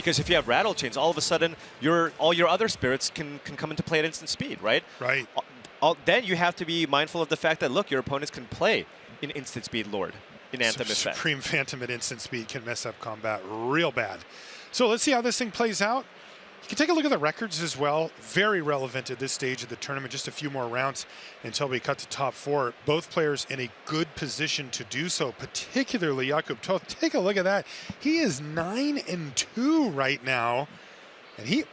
Because if you have rattle chains, all of a sudden all your other spirits can come into play at instant speed, right? Right. Then you have to be mindful of the fact that, look, your opponents can play in instant speed Lord in Anthem effect. Supreme Phantom at instant speed can mess up combat real bad. So let's see how this thing plays out. You can take a look at the records as well. Very relevant at this stage of the tournament. Just a few more rounds until we cut to top 4. Both players in a good position to do so, particularly Jakub Tóth. Take a look at that. He is 9-2 right now. And he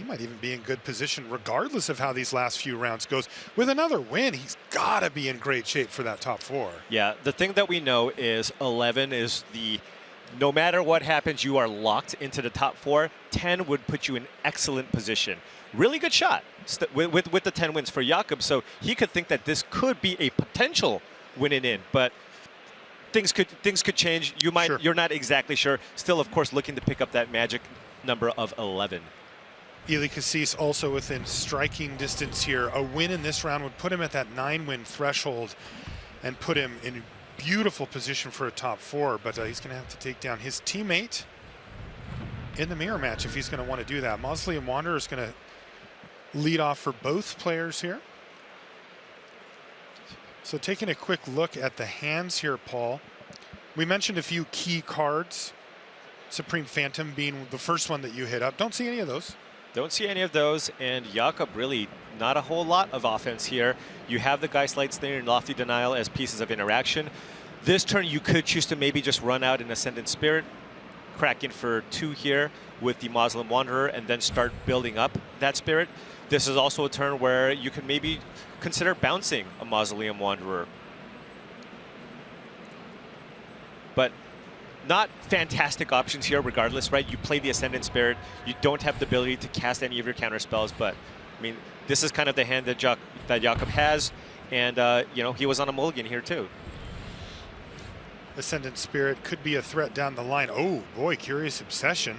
might even be in good position regardless of how these last few rounds goes. With another win, he's got to be in great shape for that top 4. Yeah, the thing that we know is 11 is no matter what happens, you are locked into the top 4. 10 would put you in excellent position. Really good shot with the 10 wins for Jakub, so he could think that this could be a potential winning in, but things could change. You're not exactly sure. Still, of course, looking to pick up that magic number of 11. Eli Kassis also within striking distance here. A win in this round would put him at that 9-win threshold and put him in beautiful position for a top 4, but he's going to have to take down his teammate in the mirror match if he's going to want to do that. Mausoleum Wanderer is going to lead off for both players here. So taking a quick look at the hands here, Paul. We mentioned a few key cards, Supreme Phantom being the first one that you hit up. Don't see any of those. Don't see any of those, and Jakub really not a whole lot of offense here. You have the Geistlight Snare and Lofty Denial as pieces of interaction. This turn you could choose to maybe just run out an Ascendant Spirit, crack in for 2 here with the Mausoleum Wanderer, and then start building up that Spirit. This is also a turn where you can maybe consider bouncing a Mausoleum Wanderer. But not fantastic options here regardless, right? You play the Ascendant Spirit. You don't have the ability to cast any of your counter spells, but I mean, this is kind of the hand that Jakub has, and you know, he was on a mulligan here too. Ascendant Spirit could be a threat down the line. Oh boy, Curious Obsession.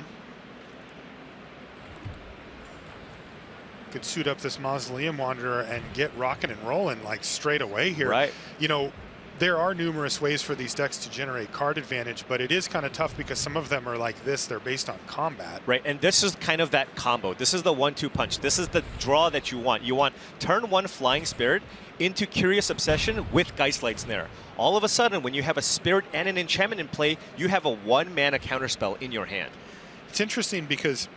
Could suit up this Mausoleum Wanderer and get rocking and rolling like straight away here. Right. You know, there are numerous ways for these decks to generate card advantage, but it is kind of tough because some of them are like this. They're based on combat. Right, and this is kind of that combo. This is the 1-2 punch. This is the draw that you want. You want turn 1 Flying Spirit into Curious Obsession with Geistlight Snare. All of a sudden, when you have a Spirit and an enchantment in play, you have a 1-mana counterspell in your hand. It's interesting because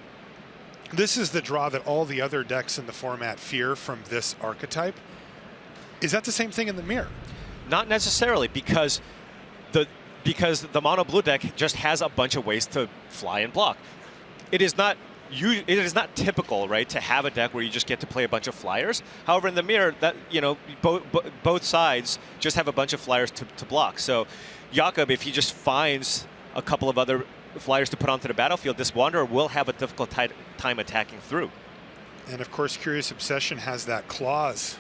this is the draw that all the other decks in the format fear from this archetype. Is that the same thing in the mirror? Not necessarily, because the mono blue deck just has a bunch of ways to fly and block. It is not typical, right, to have a deck where you just get to play a bunch of flyers. However, in the mirror, that, you know, both sides just have a bunch of flyers to block. So Jakub, if he just finds a couple of other flyers to put onto the battlefield, this Wanderer will have a difficult time attacking through. And of course, Curious Obsession has that clause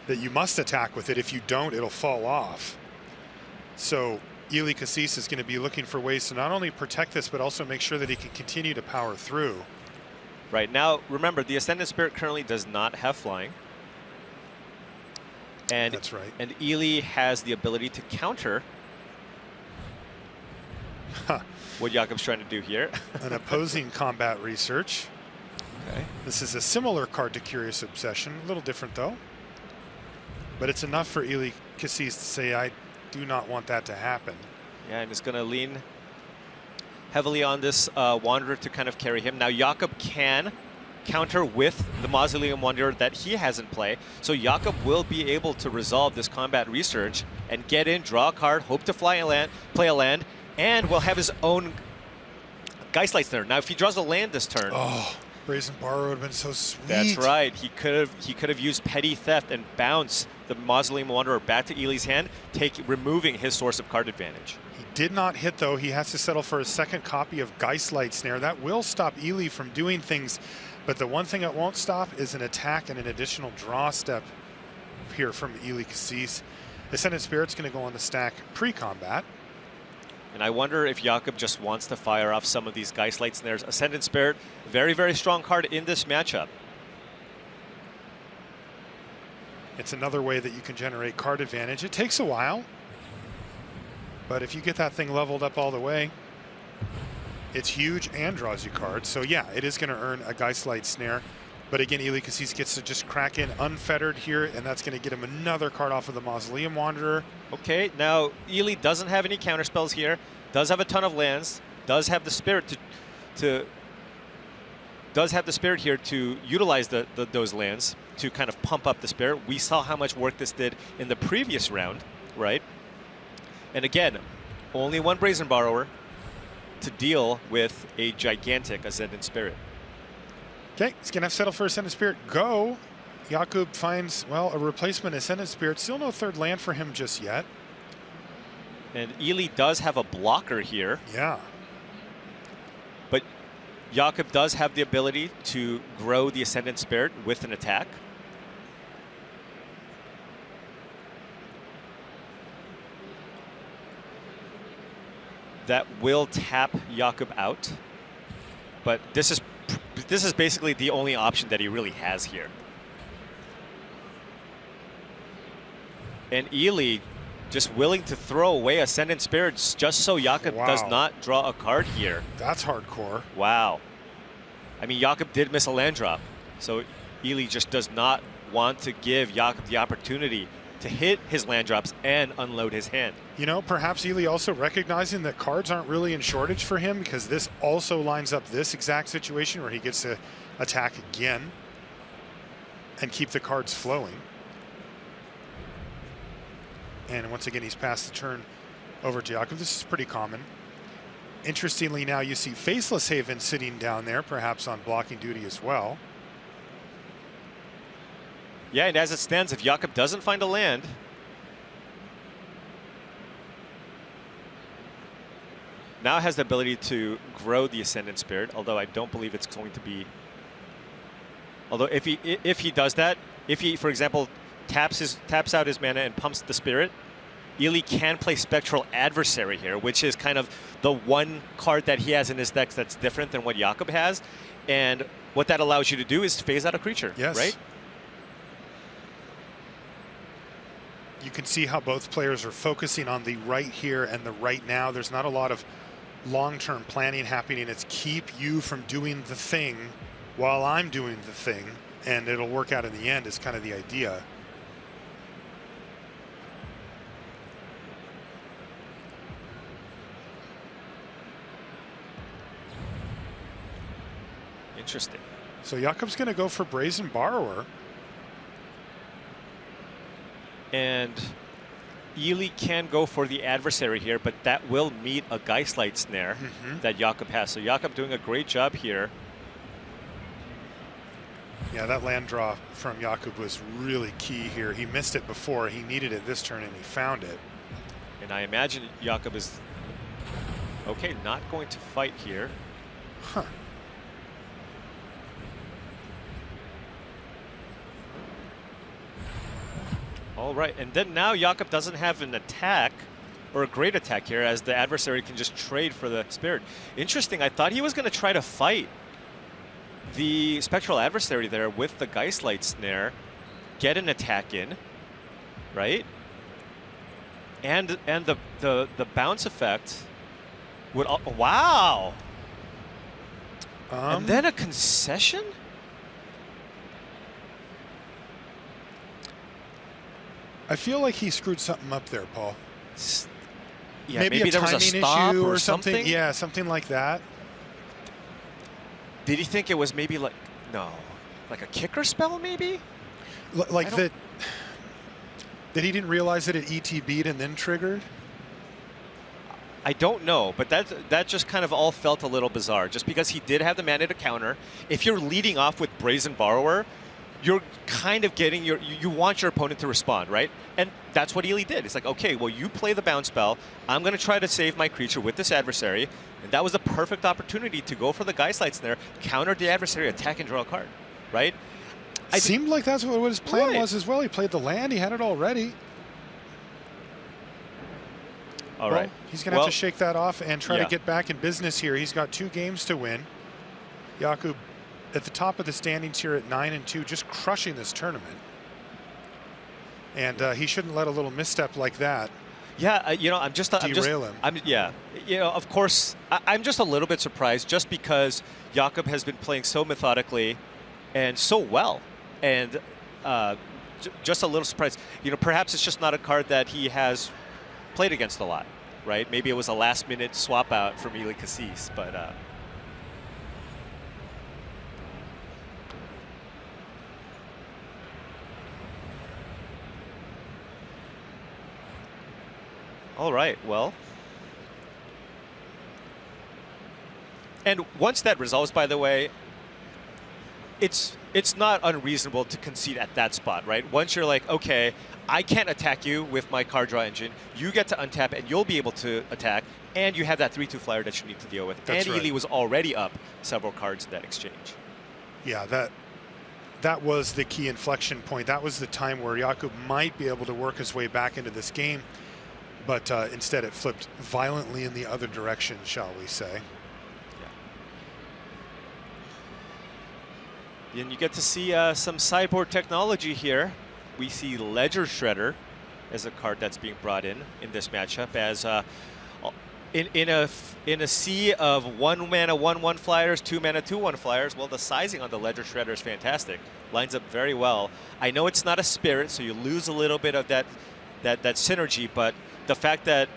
that you must attack with it. If you don't, it'll fall off. So Eli Kassis is going to be looking for ways to not only protect this, but also make sure that he can continue to power through. Right, now, remember, the Ascendant Spirit currently does not have flying. And, that's right. And Eli has the ability to counter what Jakub's trying to do here. An opposing combat research. Okay. This is a similar card to Curious Obsession, a little different though. But it's enough for Eli Kassis to say, I do not want that to happen. Yeah, and it's going to lean heavily on this Wanderer to kind of carry him. Now, Jakub can counter with the Mausoleum Wanderer that he has in play. So Jakub will be able to resolve this combat research and get in, draw a card, hope to play a land, and will have his own Geistlight Snare. Now, if he draws a land this turn... Oh, Brazen Borrow would have been so sweet. That's right. He could have used Petty Theft and bounce the Mausoleum Wanderer back to Eli's hand, removing his source of card advantage. He did not hit, though. He has to settle for a second copy of Geistlight Snare. That will stop Eli from doing things, but the one thing it won't stop is an attack and an additional draw step here from Eli Kassis. Ascendant Spirit's going to go on the stack pre-combat. And I wonder if Jakub just wants to fire off some of these Geistlight Snares. Ascendant Spirit, very, very strong card in this matchup. It's another way that you can generate card advantage. It takes a while, but if you get that thing leveled up all the way, It's huge and draws you cards. So yeah, it is going to earn a Geistlight Snare. But again, Eli Kassis gets to just crack in unfettered here, and that's going to get him another card off of the Mausoleum Wanderer. Okay, now Eli doesn't have any counterspells here, does have a ton of lands, does have the spirit here to utilize those lands to kind of pump up the spirit. We saw how much work this did in the previous round, right? And again, only one Brazen Borrower to deal with a gigantic Ascendant Spirit. Okay, he's going to have to settle for Ascendant Spirit. Go. Jakub finds, well, a replacement Ascendant Spirit. Still no third land for him just yet. And Eli does have a blocker here. Yeah. But Jakub does have the ability to grow the Ascendant Spirit with an attack. That will tap Jakub out. But this is basically the only option that he really has here. And Eli just willing to throw away Ascendant Spirits just so Jakub does not draw a card here. That's hardcore. Wow. I mean, Jakub did miss a land drop. So Eli just does not want to give Jakub the opportunity to hit his land drops and unload his hand. You know, perhaps Eli also recognizing that cards aren't really in shortage for him, because this also lines up this exact situation where he gets to attack again and keep the cards flowing. And once again, he's passed the turn over to Jakub. This is pretty common. Interestingly, now you see Faceless Haven sitting down there, perhaps on blocking duty as well. Yeah, and as it stands, if Jakub doesn't find a land, now has the ability to grow the Ascendant Spirit, although I don't believe it's going to be. Although if he does that, if he, for example, taps out his mana and pumps the Spirit, Eli can play Spectral Adversary here, which is kind of the one card that he has in his deck that's different than what Jakub has. And what that allows you to do is phase out a creature, right? You can see how both players are focusing on the right here and the right now. There's not a lot of long-term planning happening. It's keep you from doing the thing while I'm doing the thing, and it'll work out in the end is kind of the idea. Interesting. So Jakub's going to go for Brazen Borrower. And Eli can go for the Adversary here, but that will meet a Geistlight Snare that Jakub has. So Jakub doing a great job here. Yeah, that land draw from Jakub was really key here. He missed it before. He needed it this turn, and he found it. And I imagine Jakub is, okay, not going to fight here. Huh. All right, and then now Jakub doesn't have an attack or a great attack here, as the Adversary can just trade for the Spirit. Interesting, I thought he was going to try to fight the Spectral Adversary there with the Geistlight Snare, get an attack in, right? And the bounce effect would, wow! And then a concession? I feel like he screwed something up there, Paul. Yeah, maybe a there was a timing stop issue or something. Yeah, something like that. Did he think it was maybe like, no, like a kicker spell maybe? Like that he didn't realize that it ETB'd and then triggered? I don't know, but that just kind of all felt a little bizarre. Just because he did have the mana to counter, if you're leading off with Brazen Borrower, you're kind of getting you want your opponent to respond, right? And that's what Eli did. It's like, okay, well, you play the bounce spell. I'm going to try to save my creature with this Adversary. And that was the perfect opportunity to go for the Geistlight Snare, counter the Adversary, attack and draw a card, right? It seemed like that's what his plan was as well. He played the land. He had it already. All right. He's going to have to shake that off and try to get back in business here. He's got 2 games to win. Jakub at the top of the standings here at 9-2, just crushing this tournament. And he shouldn't let a little misstep like that Yeah, I'm just, Derail him. yeah, of course, I'm just a little bit surprised just because Jakub has been playing so methodically and so well, and just a little surprised. Perhaps it's just not a card that he has played against a lot, right? Maybe it was a last-minute swap out from Eli Kassis, but. All right, well. And once that resolves, by the way, it's not unreasonable to concede at that spot, right? Once you're like, okay, I can't attack you with my card draw engine, you get to untap and you'll be able to attack, and you have that 3/2 flyer that you need to deal with. That's and right. Eli was already up several cards in that exchange. Yeah, that was the key inflection point. That was the time where Jakub might be able to work his way back into this game. But instead it flipped violently in the other direction, shall we say. Yeah. And you get to see some sideboard technology here. We see Ledger Shredder as a card that's being brought in this matchup as in a sea of 1 mana 1/1 flyers, 2 mana 2/1 flyers. Well, the sizing on the Ledger Shredder is fantastic. Lines up very well. I know it's not a spirit, so you lose a little bit of that synergy, but the fact that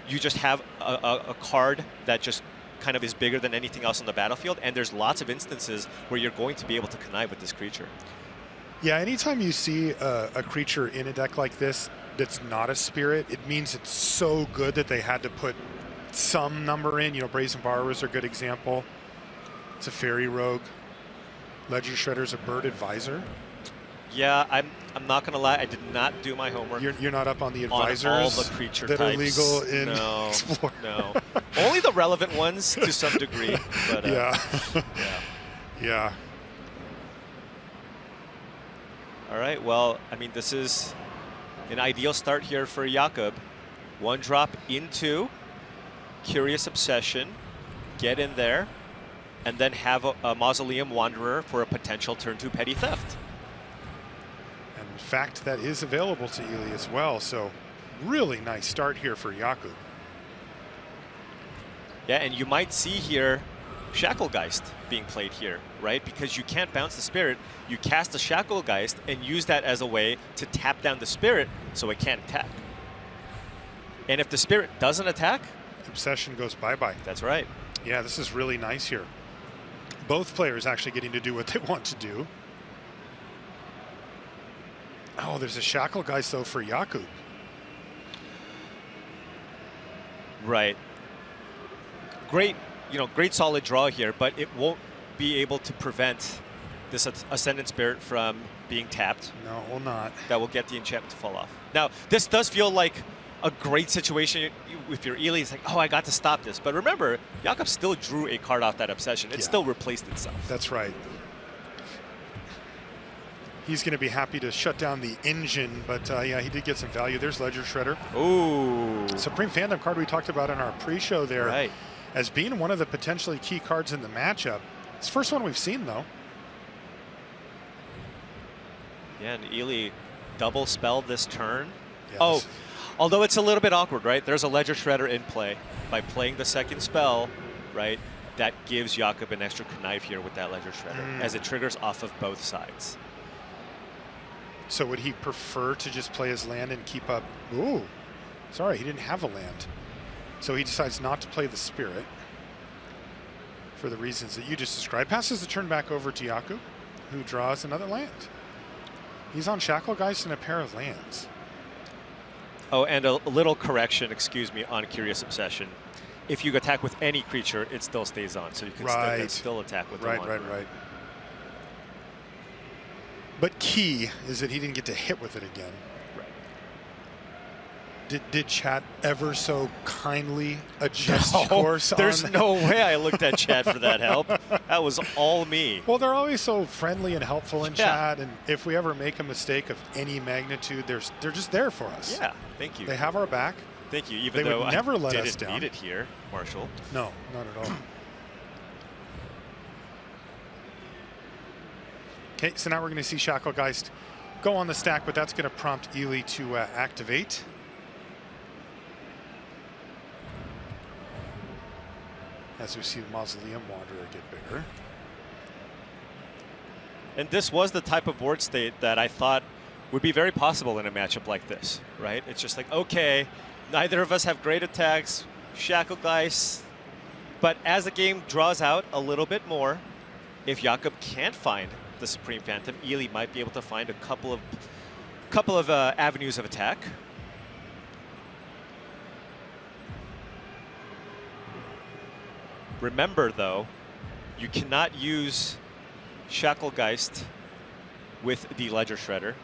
you just have a card that just kind of is bigger than anything else on the battlefield, and there's lots of instances where you're going to be able to connive with this creature. Yeah, anytime you see a creature in a deck like this that's not a spirit, it means it's so good that they had to put some number in. Brazen Borrowers are a good example. It's a Fairy Rogue. Ledger Shredder's a Bird Advisor. Yeah, I'm not gonna lie. I did not do my homework. You're not up on the advisors on all the creature that types. are legal in no, Explore. No, only the relevant ones to some degree. But yeah, yeah. Yeah. All right. Well, I mean, this is an ideal start here for Jakub. 1 drop into Curious Obsession, get in there, and then have a Mausoleum Wanderer for a potential turn 2 Petty Theft. In fact, that is available to Eli as well. So really nice start here for Jakub. Yeah, and you might see here Shacklegeist being played here, right? Because you can't bounce the spirit. You cast the Shacklegeist and use that as a way to tap down the spirit so it can't attack. And if the spirit doesn't attack, Obsession goes bye-bye. That's right. Yeah, this is really nice here. Both players actually getting to do what they want to do. Oh, there's a Shacklegeist, though, for Jakub. Right. Great, great solid draw here, but it won't be able to prevent this Ascendant Spirit from being tapped. No, it will not. That will get the enchantment to fall off. Now, this does feel like a great situation if you're Eli. It's like, oh, I got to stop this. But remember, Jakub still drew a card off that Obsession. It still replaced itself. That's right. He's going to be happy to shut down the engine, but yeah, he did get some value. There's Ledger Shredder. Ooh. Supreme Fandom card we talked about in our pre-show there. Right. As being one of the potentially key cards in the matchup. It's the first one we've seen, though. Yeah, and Eli double spelled this turn. Yeah, although it's a little bit awkward, right? There's a Ledger Shredder in play. By playing the second spell, right, that gives Jakub an extra connive here with that Ledger Shredder, as it triggers off of both sides. So would he prefer to just play his land and keep up? Ooh, sorry, he didn't have a land. So he decides not to play the Spirit for the reasons that you just described. Passes the turn back over to Jakub, who draws another land. He's on Shacklegeist and a pair of lands. Oh, and a little correction, excuse me, on Curious Obsession. If you attack with any creature, it still stays on, so you can still attack with the Wanderer. Right. But key is that he didn't get to hit with it again. Right. Did chat ever so kindly adjust course? There's no way I looked at chat for that help. That was all me. Well, they're always so friendly and helpful in chat, and if we ever make a mistake of any magnitude, they're just there for us. Yeah, thank you. They have our back. Thank you, even they though would never let I us didn't down. need it here, Marshall. No, not at all. Okay, so now we're going to see Shacklegeist go on the stack, but that's going to prompt Eli to activate. as we see the Mausoleum Wanderer get bigger. And this was the type of board state that I thought would be very possible in a matchup like this, right? It's just like, okay, neither of us have great attacks, Shacklegeist, but as the game draws out a little bit more, if Jakub can't find the Supreme Phantom, Eli might be able to find a couple of avenues of attack. Remember, though, you cannot use Shacklegeist with the Ledger Shredder,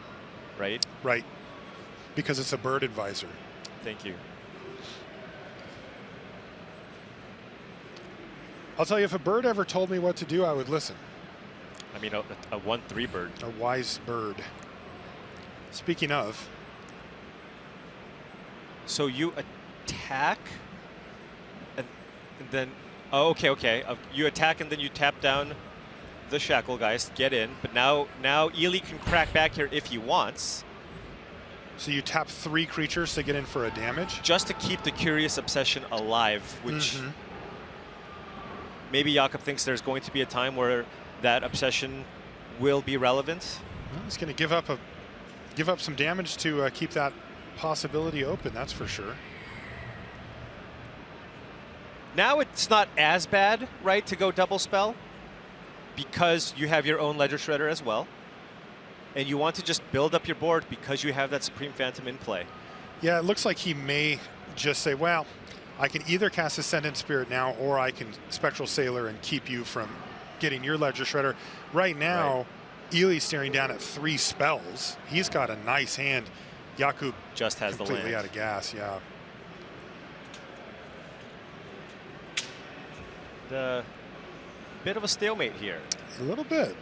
right? Right, because it's a bird advisor. Thank you. I'll tell you, if a bird ever told me what to do, I would listen. I mean, a 1/3 bird. A wise bird. Speaking of. So you attack, and then, oh, okay. You attack and then you tap down the Shacklegeist, get in. But now Eli can crack back here if he wants. So you tap 3 creatures to get in for a damage? Just to keep the Curious Obsession alive, which maybe Jakub thinks there's going to be a time where that Obsession will be relevant. Well, he's going to give up some damage to keep that possibility open, that's for sure. Now it's not as bad, right, to go double spell, because you have your own Ledger Shredder as well. And you want to just build up your board because you have that Supreme Phantom in play. Yeah, it looks like he may just say, well, I can either cast Ascendant Spirit now, or I can Spectral Sailor and keep you from getting your Ledger Shredder. Right now, Eli's staring down at 3 spells. He's got a nice hand. Jakub just has the land. Completely out of gas, yeah. The bit of a stalemate here. A little bit.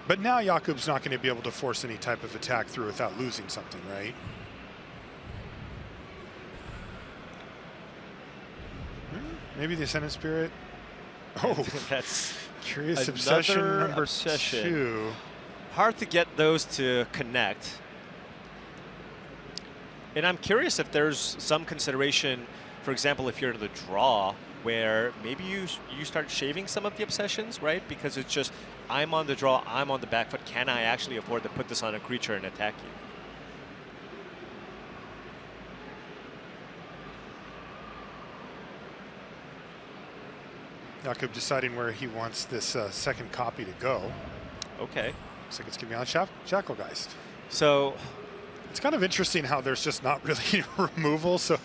But now Jakub's not going to be able to force any type of attack through without losing something, right? Maybe the Ascendant Spirit. Oh, that's Curious Obsession number obsession. 2. Hard to get those to connect. And I'm curious if there's some consideration, for example, if you're in the draw, where maybe you start shaving some of the obsessions, right? Because it's just, I'm on the draw, I'm on the back foot. Can I actually afford to put this on a creature and attack you? Jakub deciding where he wants this second copy to go. Okay. Looks like it's going to be on Shacklegeist. So it's kind of interesting how there's just not really removal, so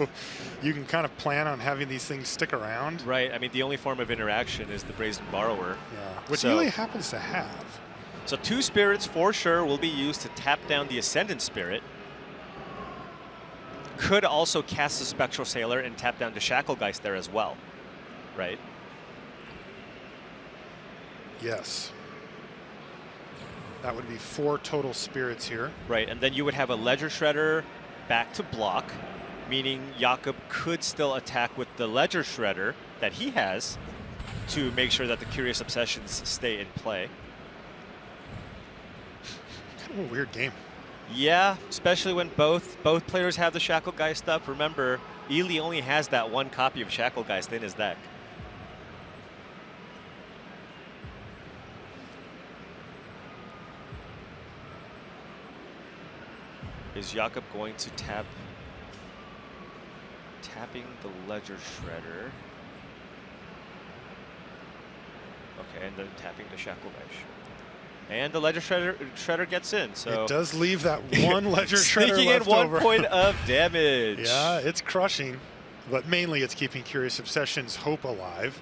you can kind of plan on having these things stick around. Right. I mean, the only form of interaction is the Brazen Borrower. Yeah, which Eli happens to have. So 2 spirits for sure will be used to tap down the Ascendant Spirit. Could also cast the Spectral Sailor and tap down the Shacklegeist there as well, right? Yes. That would be 4 total spirits here. Right, and then you would have a Ledger Shredder back to block, meaning Jakub could still attack with the Ledger Shredder that he has to make sure that the Curious Obsessions stay in play. Kind of a weird game. Yeah, especially when both players have the Shacklegeist up. Remember, Eli only has that 1 copy of Shacklegeist in his deck. Is Jakub going to tapping the Ledger Shredder? Okay, and then tapping the Shacklegeist. And the Ledger Shredder gets in. So it does leave that 1 Ledger Shredder sneaking left in 1 over. point of damage. Yeah, it's crushing, but mainly it's keeping Curious Obsession's hope alive.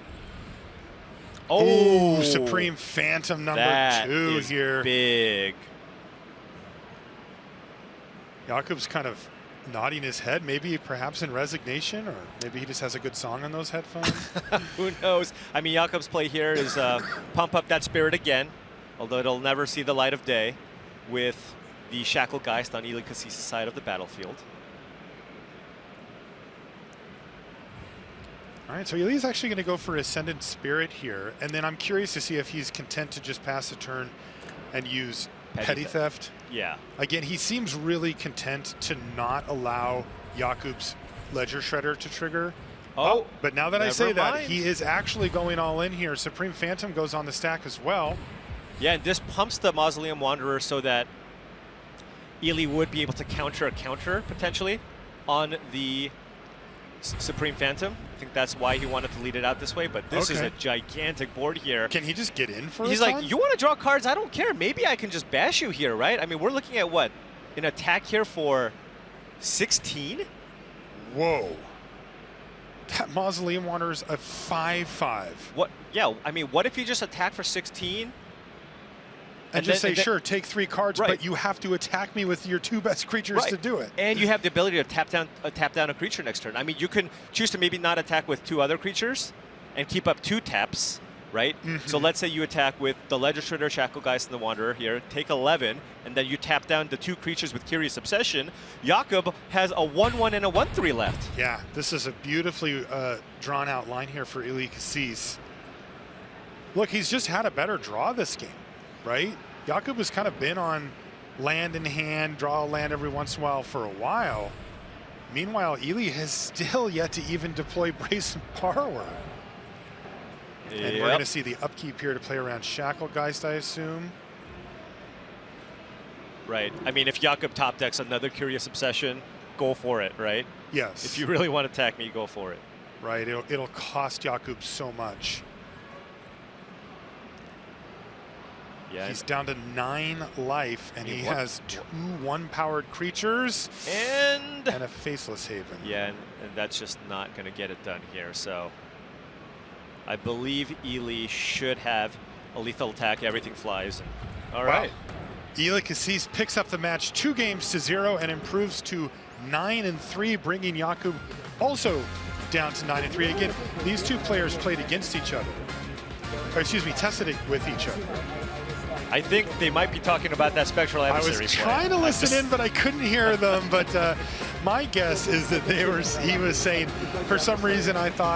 Oh, Supreme Phantom number 2 here. Big. Jakub's kind of nodding his head, maybe perhaps in resignation, or maybe he just has a good song on those headphones. Who knows? I mean, Jakub's play here is pump up that spirit again, although it'll never see the light of day with the Shacklegeist on Eli Kassis' side of the battlefield. All right, so Eli's actually going to go for Ascendant Spirit here, and then I'm curious to see if he's content to just pass the turn and use Petty Theft. Yeah. Again, he seems really content to not allow Jakub's Ledger Shredder to trigger Oh, but now that I never say that, mind. he is actually going all in here. Supreme Phantom goes on the stack as well. Yeah, and this pumps the Mausoleum Wanderer so that Eli would be able to counter a counter, potentially, on the Supreme Phantom. I think that's why he wanted to lead it out this way, but this is a gigantic board here. Can he just get in for He's a like, ton? you want to draw cards? I don't care. Maybe I can just bash you here, right? I mean, we're looking at what? An attack here for 16? Whoa. That Mausoleum Wanderer's a 5/5. What? Yeah, I mean, what if you just attack for 16? And just say, sure, take 3 cards, Right. but you have to attack me with your 2 best creatures to do it. And you have the ability to tap down a creature next turn. I mean, you can choose to maybe not attack with 2 other creatures and keep up 2 taps, right? So let's say you attack with the Legislator, Shacklegeist, and the Wanderer here, take 11, and then you tap down the 2 creatures with Curious Obsession. Jakub has a 1/1 and a 1/3 left. Yeah, this is a beautifully drawn out line here for Eli Kassis. Look, he's just had a better draw this game, right? Jakub has kind of been on land in hand, draw a land every once in a while for a while. Meanwhile, Eli has still yet to even deploy Brazen Borrower. And we're going to see the upkeep here to play around Shacklegeist, I assume. Right. I mean, if Jakub top decks another Curious Obsession, go for it, right? Yes. If you really want to attack me, go for it. Right. It'll cost Jakub so much. Yeah. He's down to 9 life, and he has 2 1-powered creatures and a Faceless Haven. Yeah, and that's just not going to get it done here. So I believe Eli should have a lethal attack. Everything flies. All right. Eli Kassis picks up the match 2-0 and improves to 9-3, bringing Jakub also down to 9-3. Again, these 2 players played against each other. Or excuse me, tested it with each other. I think they might be talking about that Spectral Adversary. I was trying to listen in, but I couldn't hear them. But my guess is that he was saying, for some reason, I thought